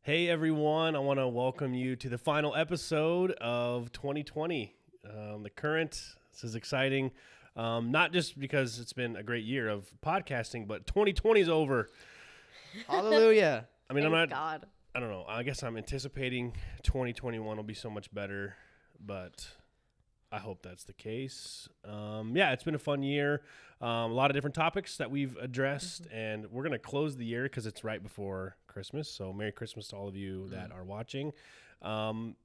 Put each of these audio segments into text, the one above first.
Hey everyone, I want to welcome you to the final episode of 2020. This is exciting, not just because it's been a great year of podcasting, but 2020 is over. Hallelujah. I mean, Thank God. I don't know. I guess I'm anticipating 2021 will be so much better, but I hope that's the case. It's been a fun year. A lot of different topics that we've addressed, and we're going to close the year because it's right before Christmas. So Merry Christmas to all of you that are watching. We're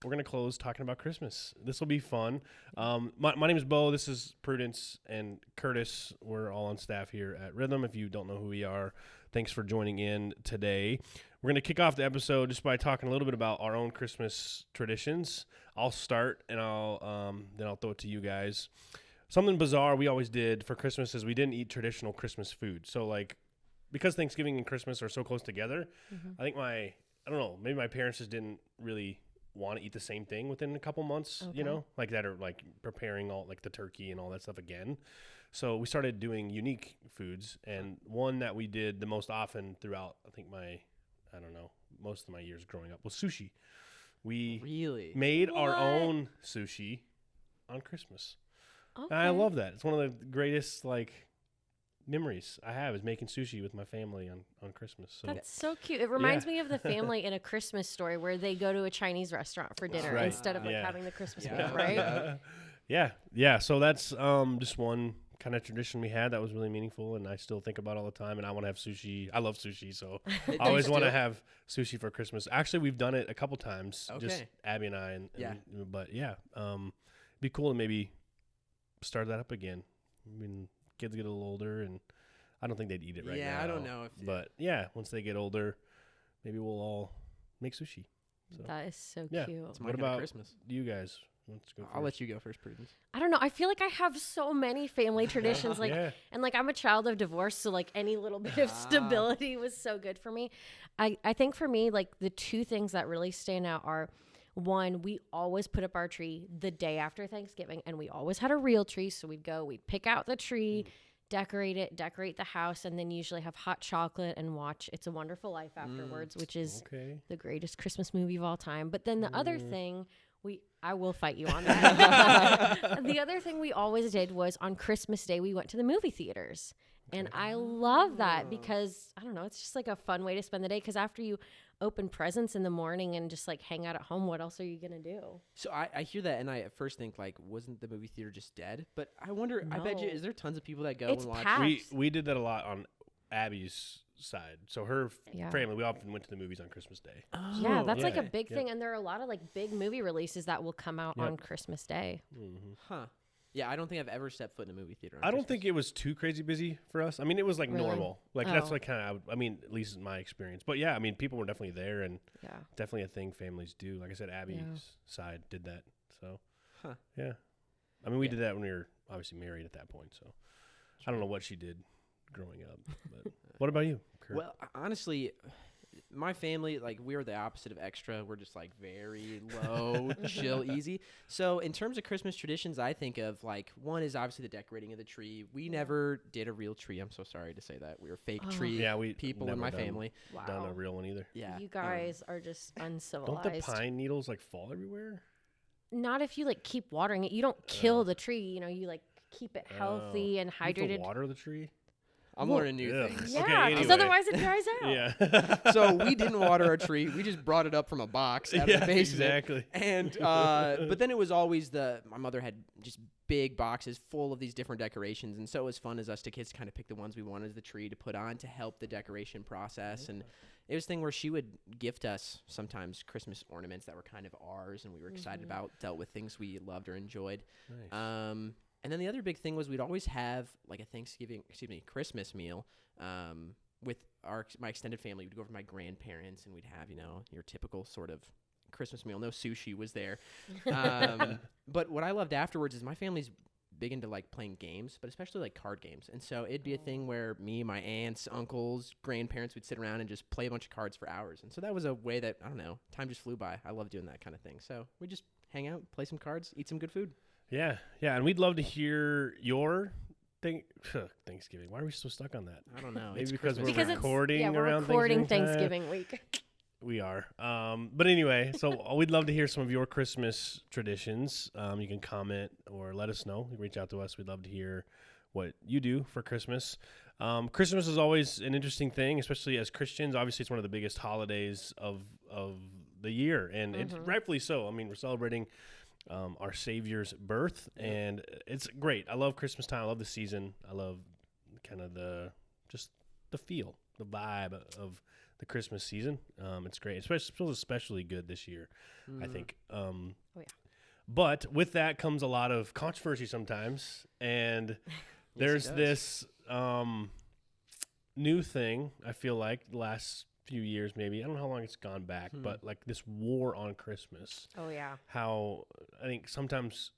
going to close talking about Christmas. This will be fun. My name is Beau. This is Prudence and Curtis. We're all on staff here at Rhythm. If you don't know who we are, thanks for joining in today. We're going to kick off the episode just by talking a little bit about our own Christmas traditions. I'll start, and then I'll throw it to you guys. Something bizarre we always did for Christmas is we didn't eat traditional Christmas food. So, because Thanksgiving and Christmas are so close together, I think maybe my parents just didn't really want to eat the same thing within a couple months, that are preparing all the turkey and all that stuff again. So we started doing unique foods, and one that we did the most often throughout, I think most of my years growing up was sushi. We made our own sushi on Christmas. Okay. And I love that. It's one of the greatest memories I have is making sushi with my family on Christmas. So that's so cute. It reminds me of the family in A Christmas Story where they go to a Chinese restaurant for dinner instead of having the Christmas meal, right? Yeah. So that's just one kind of tradition we had that was really meaningful, and I still think about all the time. And I want to have sushi. I love sushi, so I always want to have sushi for Christmas. Actually, we've done it a couple times, just Abby and I. It'd be cool to maybe start that up again. I mean, kids get a little older, and I don't think they'd eat it right now. Yeah, I don't know. Once they get older, maybe we'll all make sushi. So, that is so cute. It's my kind of Christmas. You guys? Let's go. I'll let you go first, Prudence. I don't know. I feel like I have so many family traditions. And I'm a child of divorce, so any little bit of stability was so good for me. I think for me, the two things that really stand out are, one, we always put up our tree the day after Thanksgiving, and we always had a real tree. So we'd pick out the tree, decorate the house, and then usually have hot chocolate and watch It's a Wonderful Life afterwards, which is the greatest Christmas movie of all time. But then the other thing, I will fight you on that. The other thing we always did was on Christmas Day, we went to the movie theaters. And I love that because, I don't know, it's just a fun way to spend the day. Because after you open presents in the morning and just hang out at home, what else are you going to do? So I hear that, and I at first think, wasn't the movie theater just dead? But I wonder, I bet you, is there tons of people that go and watch? We did that a lot on Abby's side. So her family, we often went to the movies on Christmas Day. Oh. Yeah, that's a big thing. And there are a lot of big movie releases that will come out on Christmas Day. Mm-hmm. Huh. Yeah, I don't think I've ever stepped foot in a movie theater. I don't think it was too crazy busy for us. I mean, it was normal. That's kind of, at least in my experience. But yeah, I mean, people were definitely there, and definitely a thing families do. Like I said, Abby's side did that. So, yeah. I mean, we did that when we were obviously married at that point. So, I don't know what she did growing up. But what about you, Kurt? Well, honestly, my family, we are the opposite of extra. We're just very low, chill, easy. So in terms of Christmas traditions, I think of one is obviously the decorating of the tree. We never did a real tree. I'm so sorry to say that. We were fake tree people in my family. Wow. Done a real one either. Yeah. You guys are just uncivilized. Don't the pine needles fall everywhere? Not if you keep watering it. You don't kill the tree. You keep it healthy and hydrated. You have to water the tree? I'm learning new things. Yeah, because otherwise it dries out. Yeah. So we didn't water our tree. We just brought it up from a box out of the basement. Exactly. And but then it was always my mother had just big boxes full of these different decorations, and so it was fun as us kids to kind of pick the ones we wanted as the tree to put on to help the decoration process. And it was a thing where she would gift us sometimes Christmas ornaments that were kind of ours, and we were excited about, dealt with things we loved or enjoyed. Nice. And then the other big thing was we'd always have a Christmas meal with my extended family. We'd go over to my grandparents, and we'd have, your typical sort of Christmas meal. No sushi was there. But what I loved afterwards is my family's big into playing games, but especially card games. And so it'd be a thing where me, my aunts, uncles, grandparents would sit around and just play a bunch of cards for hours. And so that was a way that, I don't know, time just flew by. I love doing that kind of thing. So we just hang out, play some cards, eat some good food. Yeah, and we'd love to hear your Thanksgiving. Why are we so stuck on that? I don't know. Maybe It's because Christmas we're time. recording we're around recording Thanksgiving week. We are. But anyway, so we'd love to hear some of your Christmas traditions. You can comment or let us know. You can reach out to us. We'd love to hear what you do for Christmas. Christmas is always an interesting thing, especially as Christians. Obviously, it's one of the biggest holidays of the year, and it's rightfully so. I mean, we're celebrating our Savior's birth, and it's great. I love Christmas time. I love the season. I love kind of the feel, the vibe of the Christmas season. It's great. It feels especially good this year, I think. But with that comes a lot of controversy sometimes, and there's this new thing, I feel like, the last few years maybe. I don't know how long it's gone back, but like this war on Christmas. Oh, yeah. How I think sometimes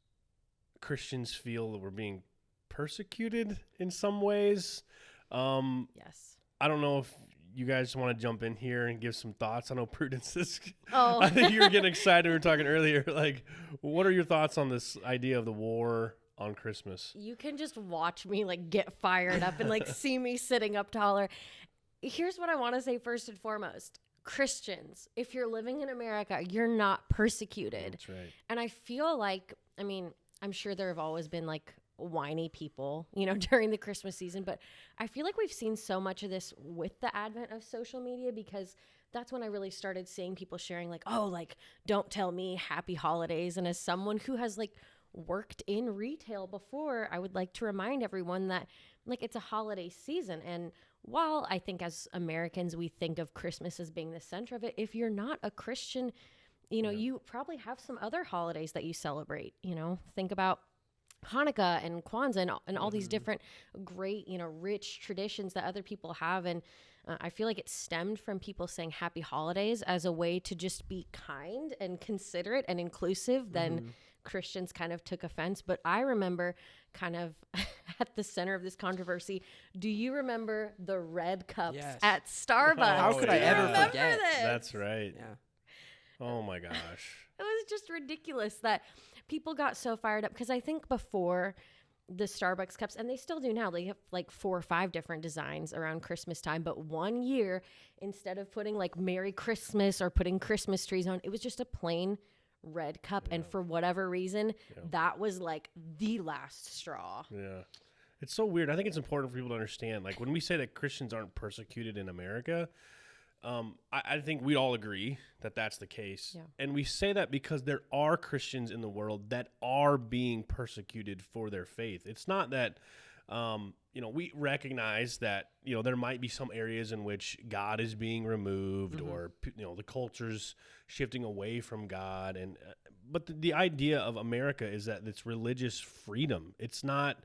Christians feel that we're being persecuted in some ways. Yes. I don't know if you guys want to jump in here and give some thoughts. I know Prudence is. Oh. I think you were getting excited. We were talking earlier. Like, what are your thoughts on this idea of the war on Christmas? You can just watch me like get fired up and like see me sitting up taller. Here's what I want to say first and foremost. Christians, if you're living in America, you're not persecuted. That's right. And I feel like, I mean, I'm sure there have always been like whiny people, you know, during the Christmas season, but I feel like we've seen so much of this with the advent of social media, because that's when I really started seeing people sharing like, oh, like, don't tell me happy holidays. And as someone who has like worked in retail before, I would like to remind everyone that like it's a holiday season. And while I think as Americans, we think of Christmas as being the center of it, if you're not a Christian, you know, you probably have some other holidays that you celebrate, you know, think about Hanukkah and Kwanzaa and all these different great, you know, rich traditions that other people have. And I feel like it stemmed from people saying happy holidays as a way to just be kind and considerate and inclusive. Then Christians kind of took offense. But I remember kind of at the center of this controversy, do you remember the red cups at Starbucks? How could I ever forget? This? That's right. Yeah. Oh my gosh. It was just ridiculous that people got so fired up, because I think before the Starbucks cups, and they still do now, they have like 4 or 5 different designs around Christmas time. But one year, instead of putting like Merry Christmas or putting Christmas trees on, it was just a plain red cup. And for whatever reason, that was like the last straw. Yeah. It's so weird. I think it's important for people to understand, like, when we say that Christians aren't persecuted in America, I think we all agree that that's the case. Yeah. And we say that because there are Christians in the world that are being persecuted for their faith. It's not that, you know, we recognize that, you know, there might be some areas in which God is being removed or, you know, the culture's shifting away from God. And but the idea of America is that it's religious freedom. It's not...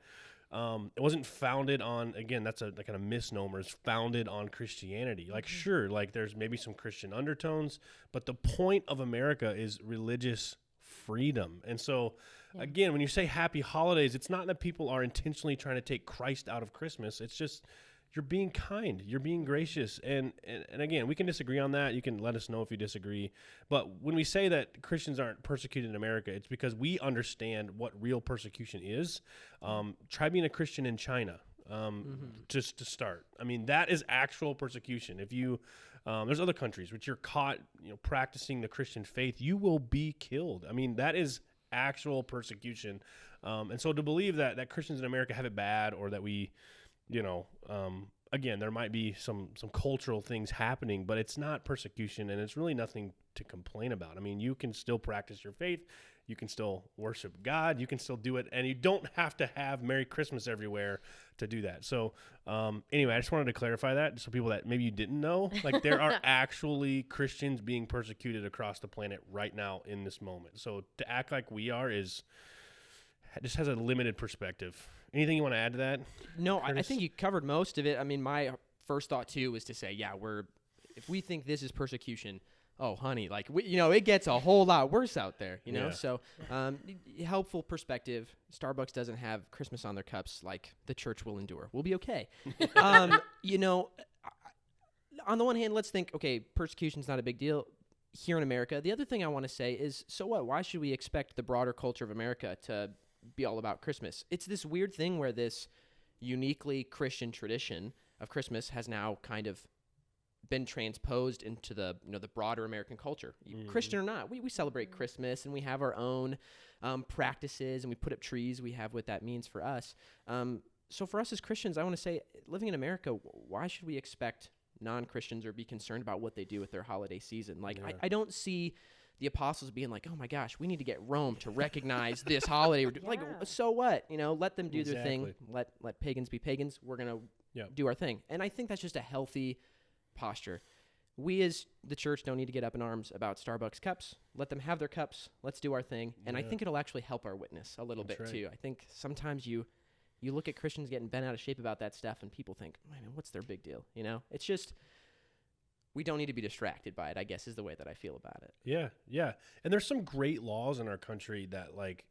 it wasn't founded on, again, that's a kind of misnomer. It's founded on Christianity. Like, sure, like there's maybe some Christian undertones, but the point of America is religious freedom. And so, again, when you say happy holidays, it's not that people are intentionally trying to take Christ out of Christmas. It's just you're being kind, you're being gracious. And again, we can disagree on that. You can let us know if you disagree. But when we say that Christians aren't persecuted in America, it's because we understand what real persecution is. Try being a Christian in China, just to start. I mean, that is actual persecution. If you, there's other countries which you're caught, you know, practicing the Christian faith, you will be killed. I mean, that is actual persecution. And so to believe that Christians in America have it bad, or that we, you know, again, there might be some cultural things happening, but it's not persecution, and it's really nothing to complain about. I mean, you can still practice your faith. You can still worship God. You can still do it, and you don't have to have Merry Christmas everywhere to do that. So anyway, I just wanted to clarify that so people that maybe you didn't know, like there are actually Christians being persecuted across the planet right now in this moment. So to act like we are just has a limited perspective. Anything you want to add to that? No, I think you covered most of it. I mean, my first thought too was to say, if we think this is persecution, oh, honey, like, you know, it gets a whole lot worse out there, you know? So helpful perspective. Starbucks doesn't have Christmas on their cups like the church will endure. We'll be okay. You know, on the one hand, let's think, okay, persecution's not a big deal here in America. The other thing I want to say is, so what? Why should we expect the broader culture of America to be all about Christmas? It's this weird thing where this uniquely Christian tradition of Christmas has now kind of been transposed into the the broader American culture. Christian or not, we celebrate Christmas and we have our own practices and we put up trees. We have what that means for us. So for us as Christians, I want to say, living in America, why should we expect non-Christians or be concerned about what they do with their holiday season? Like, I don't see the apostles being like, oh my gosh, we need to get Rome to recognize this holiday. Like, so what? Let them do their thing. Let pagans be pagans. We're going to do our thing. And I think that's just a healthy posture. We as the church don't need to get up in arms about Starbucks cups. Let them have their cups. Let's do our thing. And I think it'll actually help our witness a little bit too. I think sometimes you look at Christians getting bent out of shape about that stuff and people think, man, what's their big deal? It's just, we don't need to be distracted by it, I guess, is the way that I feel about it. Yeah, yeah. And there's some great laws in our country that, like,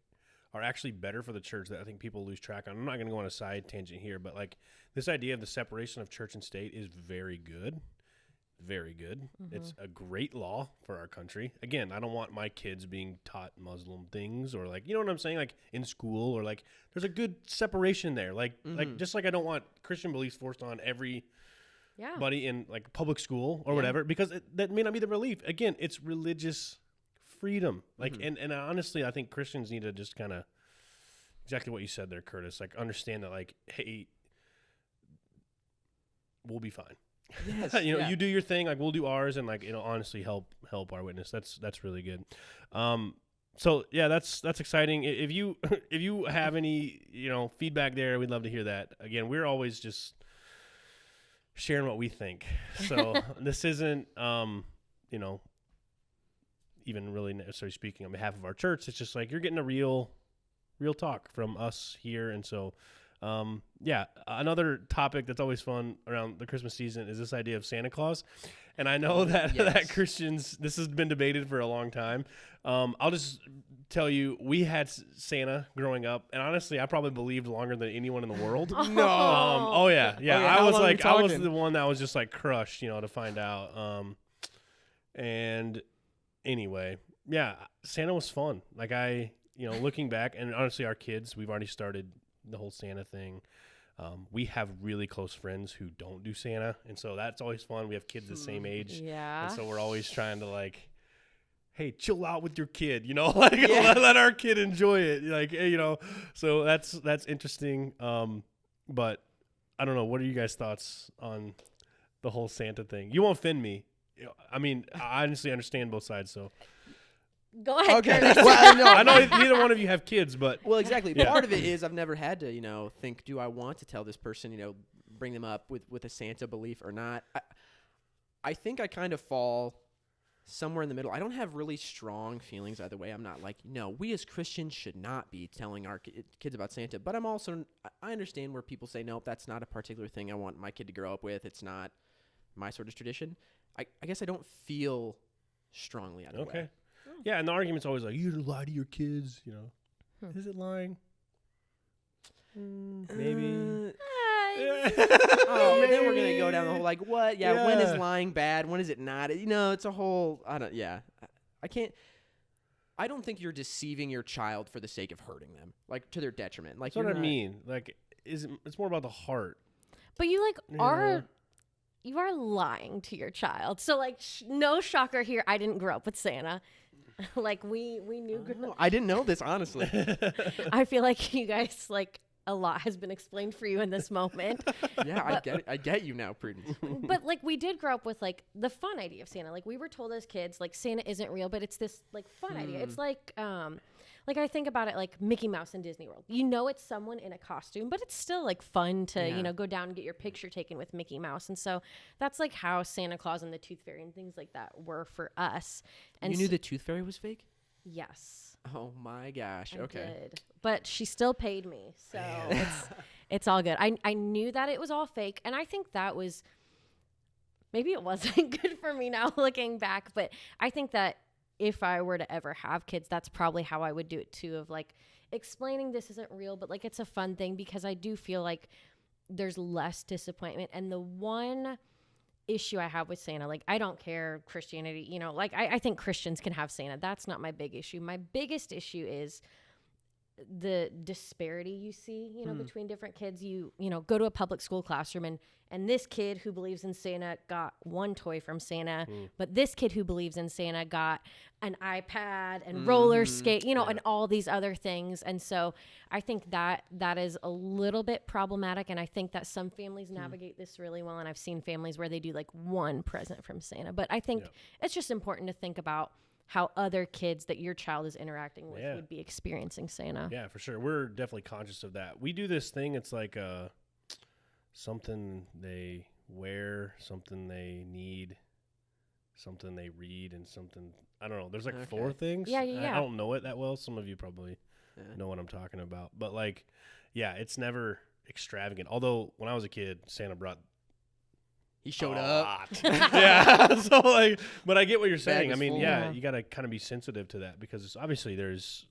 are actually better for the church that I think people lose track on. I'm not going to go on a side tangent here, but, like, this idea of the separation of church and state is very good. Very good. It's a great law for our country. Again, I don't want my kids being taught Muslim things or, like, you know what I'm saying? Like, in school, or, like, there's a good separation there. Like, just like I don't want Christian beliefs forced on every buddy in, like, public school or whatever, because that may not be the belief. Again, it's religious freedom. Like, and honestly, I think Christians need to just kind of, exactly what you said there, Curtis, like, understand that, like, hey, we'll be fine. Yes, you do your thing, like, we'll do ours, and, like, honestly help our witness. That's really good. So yeah, that's exciting. If you have any feedback there, we'd love to hear that. Again, we're always just sharing what we think. So this isn't even really necessarily speaking on behalf of our church. It's just like you're getting a real talk from us here, and so. Another topic that's always fun around the Christmas season is this idea of Santa Claus. And I know that that Christians, this has been debated for a long time. I'll just tell you, we had Santa growing up, and honestly, I probably believed longer than anyone in the world. No. I was the one that was just like crushed, to find out. And anyway, Santa was fun. Like looking back, and honestly, our kids, we've already started the whole Santa thing. We have really close friends who don't do Santa, and so that's always fun. We have kids the same age, and so we're always trying to, like, hey, chill out with your kid, let our kid enjoy it, like, so that's interesting. But I don't know, what are you guys' thoughts on the whole Santa thing? You won't offend me. I mean, I honestly understand both sides, so go ahead. Okay. Curtis. Well, I know neither one of you have kids, but exactly. Part of it is I've never had to, think, do I want to tell this person, bring them up with a Santa belief or not? I think I kind of fall somewhere in the middle. I don't have really strong feelings either way. I'm not like, no, we as Christians should not be telling our kids about Santa. But I understand where people say, no, that's not a particular thing I want my kid to grow up with. It's not my sort of tradition. I guess I don't feel strongly either way. Okay. Yeah, and the argument's always like, you lie to your kids, Is it lying? Maybe. Then we're going to go down the whole, like, what? Yeah, when is lying bad? When is it not? It's a whole, I don't think you're deceiving your child for the sake of hurting them, like, to their detriment. Like, that's what I mean. Like, it's more about the heart. But you, like, you are lying to your child. So, like, no shocker here. I didn't grow up with Santa. Like, we knew. I didn't know this, honestly. I feel like you guys, like, a lot has been explained for you in this moment. Yeah, I get you now, Prudence. But, like, we did grow up with, like, the fun idea of Santa. Like, we were told as kids, like, Santa isn't real, but it's this, like, fun idea. It's like I think about it like Mickey Mouse in Disney World. It's someone in a costume, but it's still, like, fun to, go down and get your picture taken with Mickey Mouse. And so that's, like, how Santa Claus and the Tooth Fairy and things like that were for us. And you knew the Tooth Fairy was fake? Yes. Oh, my gosh. I did. But she still paid me, so it's all good. I knew that it was all fake, and I think that was – maybe it wasn't good for me now looking back, but I think that if I were to ever have kids, that's probably how I would do it too, of, like, explaining this isn't real, but, like, it's a fun thing, because I do feel like there's less disappointment. And the one issue I have with Santa, like, I don't care Christianity, like, I think Christians can have Santa. That's not my big issue. My biggest issue is the disparity you see, between different kids. You go to a public school classroom and this kid who believes in Santa got one toy from Santa, but this kid who believes in Santa got an iPad and roller skate, and all these other things. And so I think that is a little bit problematic. And I think that some families navigate this really well. And I've seen families where they do like one present from Santa. But I think it's just important to think about how other kids that your child is interacting with would be experiencing Santa. Yeah, for sure. We're definitely conscious of that. We do this thing. It's like something they wear, something they need, something they read, and something, I don't know. There's like 4 things. Yeah. I don't know it that well. Some of you probably know what I'm talking about. But like, yeah, it's never extravagant. Although when I was a kid, Santa brought He showed up. Yeah. So like, but I get what you're saying. I mean, full. you got to kind of be sensitive to that because it's obviously there's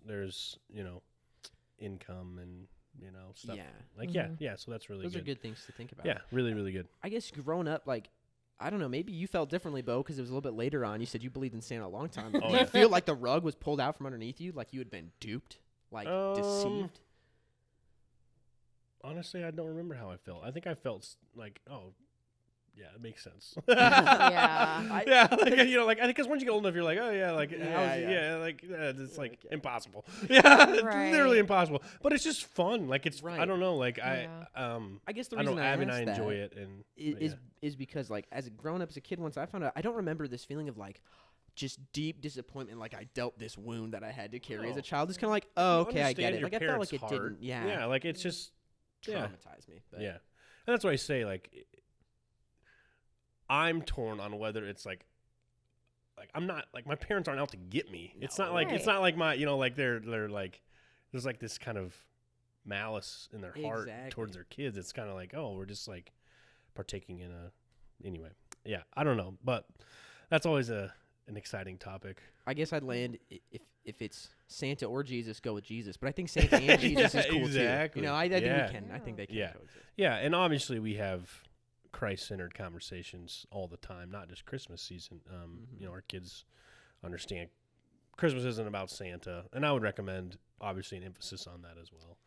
income and stuff. Yeah. Like so that's really Those good. are good things to think about. Yeah, really, really good. I guess growing up, like, I don't know, maybe you felt differently, Beau, because it was a little bit later on. You said you believed in Santa a long time. Do you feel like the rug was pulled out from underneath you, like you had been duped, like deceived? Honestly, I don't remember how I felt. I think I felt like, yeah, it makes sense. Yeah. Yeah, like I think because once you get old enough, you're like, oh yeah, like it's like Okay. impossible. Yeah, it's Right. literally impossible. But it's just fun. Like it's Right. I don't know. Like I guess the I reason don't. I I mean, asked I that enjoy it, and is because like as growing up as a kid, once I found out, I don't remember this feeling of like just deep disappointment, like I dealt this wound that I had to carry as a child. It's kind of like, oh, okay, I get it. Like I felt like it didn't. Yeah, like it's just traumatized me. But. Yeah, and that's why I say like. I'm torn on whether it's like I'm not like my parents aren't out to get me. No. It's not like it's not like my like they're like there's like this kind of malice in their heart towards their kids. It's kind of like, oh, we're just like partaking in anyway. Yeah, I don't know, but that's always an exciting topic. I guess I'd land if it's Santa or Jesus, go with Jesus. But I think Santa and Jesus is cool exactly. too. I think we can. I think they can coexist. Yeah, and obviously we have Christ-centered conversations all the time, not just Christmas season. Our kids understand Christmas isn't about Santa, and I would recommend obviously an emphasis on that as well.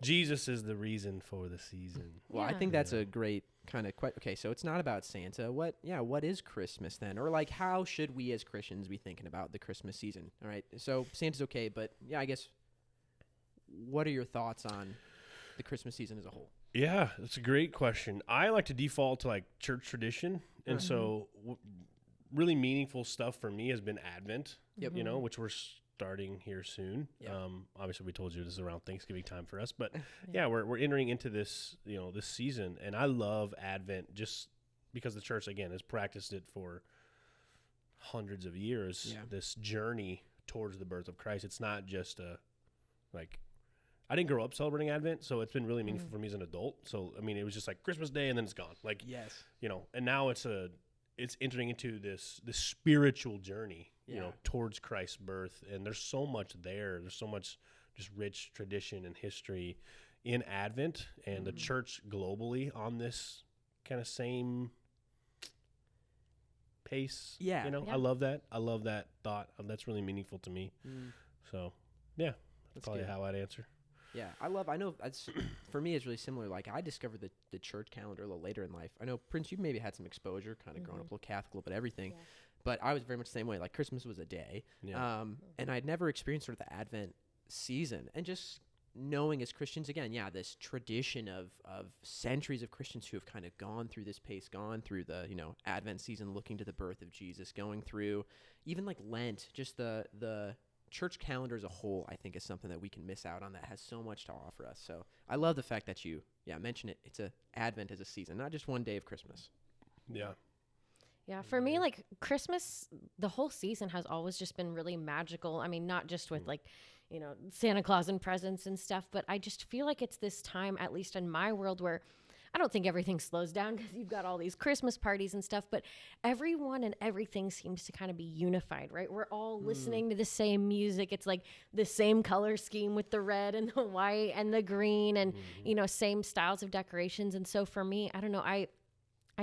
Jesus is the reason for the season. Well, I think that's a great kind of okay. So it's not about Santa. What is Christmas then, or like how should we as Christians be thinking about the Christmas season? All right, so Santa's okay, but I guess what are your thoughts on the Christmas season as a whole? Yeah, that's a great question. I like to default to like church tradition. And so really meaningful stuff for me has been Advent, which we're starting here soon. Yep. Obviously we told you this is around Thanksgiving time for us, but we're entering into this, this season. And I love Advent just because the church, again, has practiced it for hundreds of years, this journey towards the birth of Christ. It's not just I didn't grow up celebrating Advent, so it's been really meaningful for me as an adult. So, I mean, it was just like Christmas Day and then it's gone. Like, and now it's entering into this spiritual journey, towards Christ's birth. And there's so much there. There's so much just rich tradition and history in Advent and the church globally on this kind of same pace. Yeah. I love that. I love that thought. That's really meaningful to me. So, that's probably good. how I'd answer. Yeah, I know for me it's really similar. Like I discovered the church calendar a little later in life. I know, Prince, you maybe had some exposure, kind of growing up a little Catholic, a little bit everything. Yeah. But I was very much the same way. Like Christmas was a day. Yeah. And I'd never experienced sort of the Advent season. And just knowing as Christians, again, this tradition of centuries of Christians who have kind of gone through this pace, gone through the, Advent season, looking to the birth of Jesus, going through even like Lent, just the church calendar as a whole, I think, is something that we can miss out on that has so much to offer us. So I love the fact that you, mention it. It's Advent as a season, not just one day of Christmas. Yeah. Yeah, for me, like Christmas, the whole season has always just been really magical. I mean, not just with like, Santa Claus and presents and stuff, but I just feel like it's this time, at least in my world, where I don't think everything slows down because you've got all these Christmas parties and stuff, but everyone and everything seems to kind of be unified, right? We're all listening to the same music. It's like the same color scheme with the red and the white and the green and, same styles of decorations. And so for me, I don't know, I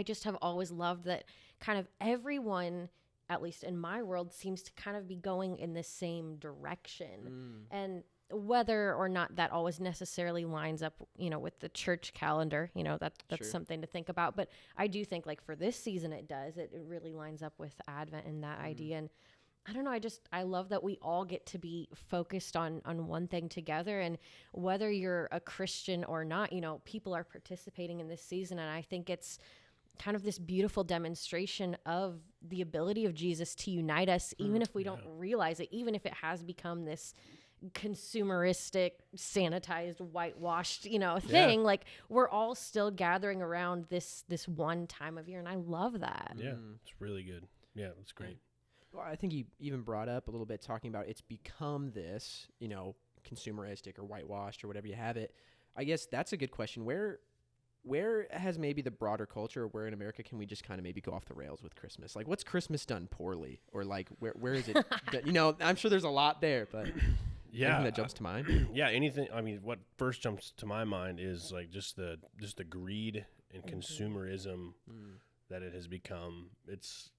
just have always loved that kind of everyone, at least in my world, seems to kind of be going in the same direction. And whether or not that always necessarily lines up, with the church calendar, that's Sure. something to think about. But I do think like for this season, it does. It really lines up with Advent and that idea. And I don't know. I love that we all get to be focused on one thing together. And whether you're a Christian or not, people are participating in this season. And I think it's kind of this beautiful demonstration of the ability of Jesus to unite us, even if we don't realize it, even if it has become this consumeristic, sanitized, whitewashed, thing. Like we're all still gathering around this one time of year. And I love that. Yeah, it's really good. Yeah, it's great. Well, I think you even brought up a little bit talking about it's become this, consumeristic or whitewashed or whatever you have it. I guess that's a good question. Where has maybe the broader culture, where in America can we just kind of maybe go off the rails with Christmas? Like, what's Christmas done poorly? Or like, where is it? I'm sure there's a lot there, but anything that jumps to mind? Yeah, anything. I mean, what first jumps to my mind is like just the greed and consumerism that it has become. It's,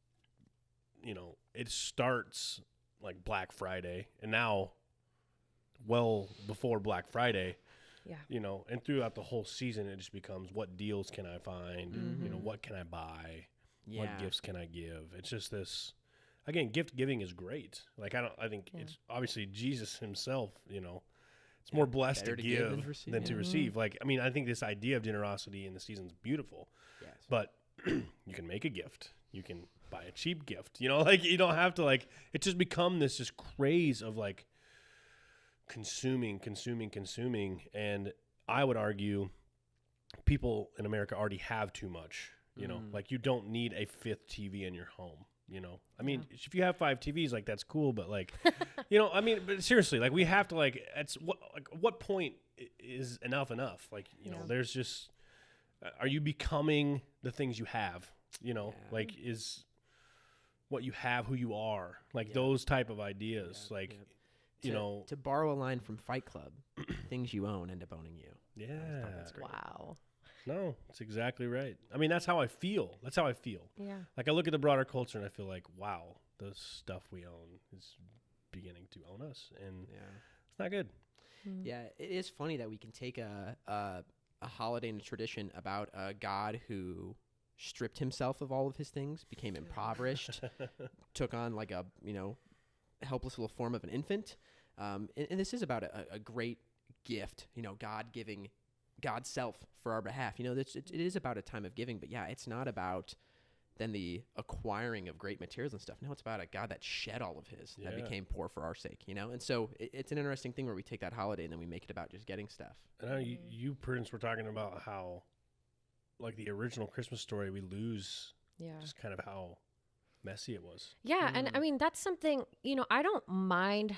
it starts like Black Friday, and now, well before Black Friday. Yeah. And throughout the whole season, it just becomes what deals can I find? What can I buy? Yeah. What gifts can I give? It's just this, again, gift giving is great. Like, I think it's obviously Jesus himself, it's more blessed to give than to receive. Like, I mean, I think this idea of generosity in the season is beautiful, but you can make a gift. You can buy a cheap gift, like you don't have to it just become this just craze of like, consuming, and I would argue people in America already have too much, like you don't need a fifth TV in your home, I mean, if you have 5 TVs, like that's cool, but like, I mean, but seriously, like we have to what point is enough? Like, there's just, are you becoming the things you have, like is what you have who you are, like those type of ideas, like, to borrow a line from Fight Club, things you own end up owning you. Yeah. That's great. Wow. No, that's exactly right. I mean, that's how I feel. Yeah. Like I look at the broader culture and I feel like, wow, the stuff we own is beginning to own us, and it's not good. Yeah, it is funny that we can take a holiday and a tradition about a God who stripped himself of all of his things, became impoverished, took on like a, helpless little form of an infant. And this is about a great gift, God giving God's self for our behalf. It is about a time of giving, but it's not about then the acquiring of great materials and stuff. No, it's about a God that shed all of his, that became poor for our sake, And so it's an interesting thing where we take that holiday and then we make it about just getting stuff. And now you Prudence, were talking about how, like the original Christmas story, we lose just kind of how messy it was. Yeah. And I mean, that's something, I don't mind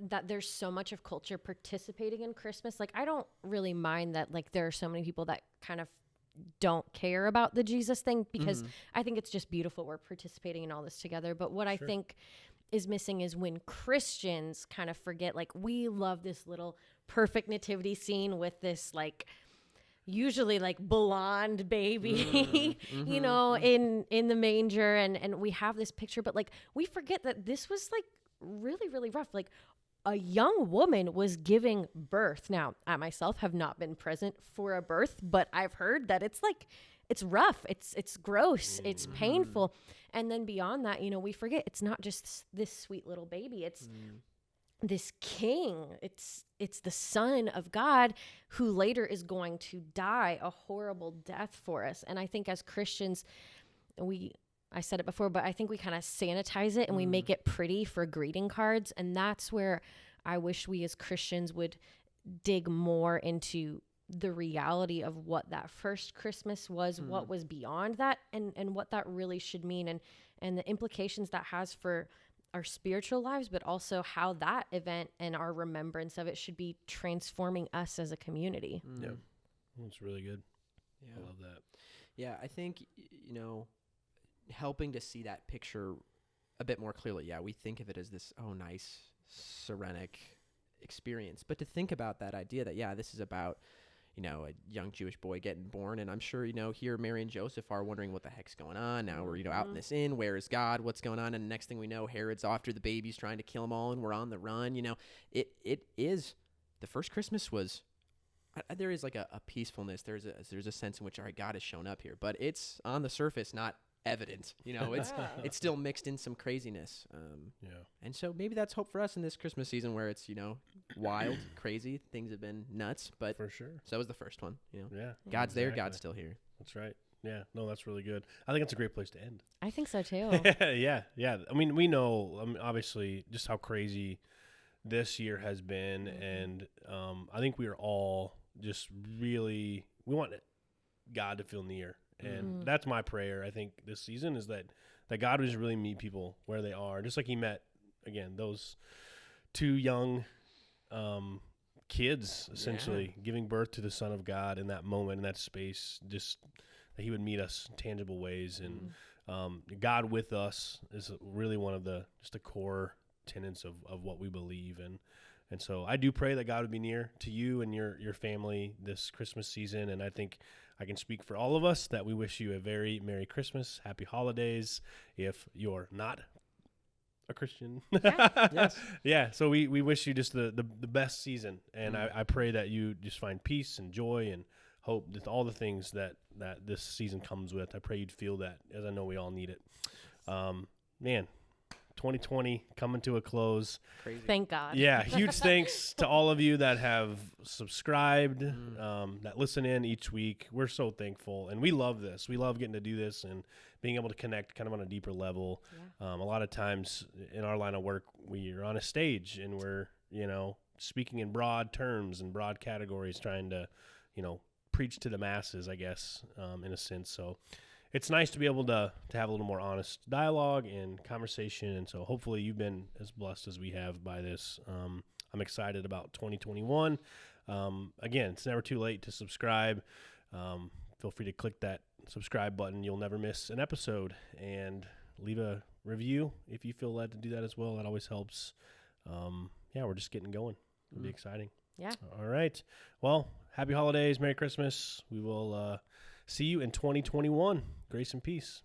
that there's so much of culture participating in Christmas. Like, I don't really mind that, like, there are so many people that kind of don't care about the Jesus thing, because I think it's just beautiful we're participating in all this together. But what I think is missing is when Christians kind of forget, like, we love this little perfect nativity scene with this, like, usually like blonde baby, in the manger, and we have this picture, but like we forget that this was like really, really rough. Like a young woman was giving birth. Now, I myself have not been present for a birth, but I've heard that it's like, it's rough. It's gross. It's painful. And then beyond that, we forget it's not just this sweet little baby. It's this king. It's the Son of God who later is going to die a horrible death for us. And I think as Christians, I said it before, but I think we kind of sanitize it and we make it pretty for greeting cards. And that's where I wish we as Christians would dig more into the reality of what that first Christmas was, what was beyond that, and what that really should mean, and the implications that has for our spiritual lives, but also how that event and our remembrance of it should be transforming us as a community. Yeah, that's really good. Yeah. I love that. Yeah, I think, helping to see that picture a bit more clearly. Yeah, we think of it as this, nice, serenic experience. But to think about that idea that, this is about, a young Jewish boy getting born. And I'm sure, here Mary and Joseph are wondering what the heck's going on. Now we're, out in this inn. Where is God? What's going on? And next thing we know, Herod's after the babies trying to kill them all, and we're on the run. It is, the first Christmas was, there is like a peacefulness. There's a sense in which, all right, God has shown up here, but it's on the surface, not evident. It's still mixed in some craziness. And so maybe that's hope for us in this Christmas season, where it's, wild, crazy. Things have been nuts, but for sure. So that was the first one. Yeah. God's there. God's still here. That's right. Yeah. No, that's really good. I think it's a great place to end. I think so too. Yeah. I mean, we know, obviously, just how crazy this year has been, and I think we are all just really, we want God to feel near. And that's my prayer, I think, this season, is that God would just really meet people where they are. Just like he met, again, those two young kids, essentially, giving birth to the Son of God in that moment, in that space, just that he would meet us in tangible ways. And God with us is really one of the core tenets of what we believe in. And so I do pray that God would be near to you and your family this Christmas season. And I think I can speak for all of us that we wish you a very Merry Christmas, Happy Holidays, if you're not a Christian. Yes. Yeah, so we wish you just the best season. And I pray that you just find peace and joy and hope, with all the things that this season comes with. I pray you'd feel that, as I know we all need it. Man, 2020 coming to a close. Crazy. Thank God. Yeah, huge thanks to all of you that have subscribed, that listen in each week. We're so thankful, and we love this. We love getting to do this and being able to connect kind of on a deeper level. Yeah. A lot of times in our line of work, we are on a stage and we're, speaking in broad terms and broad categories, trying to, preach to the masses, I guess, in a sense. So it's nice to be able to have a little more honest dialogue and conversation. And so hopefully you've been as blessed as we have by this. I'm excited about 2021. Again, it's never too late to subscribe. Feel free to click that subscribe button. You'll never miss an episode, and leave a review if you feel led to do that as well. That always helps. We're just getting going. It'll be exciting. Yeah. All right. Well, happy holidays. Merry Christmas. We will see you in 2021. Grace and peace.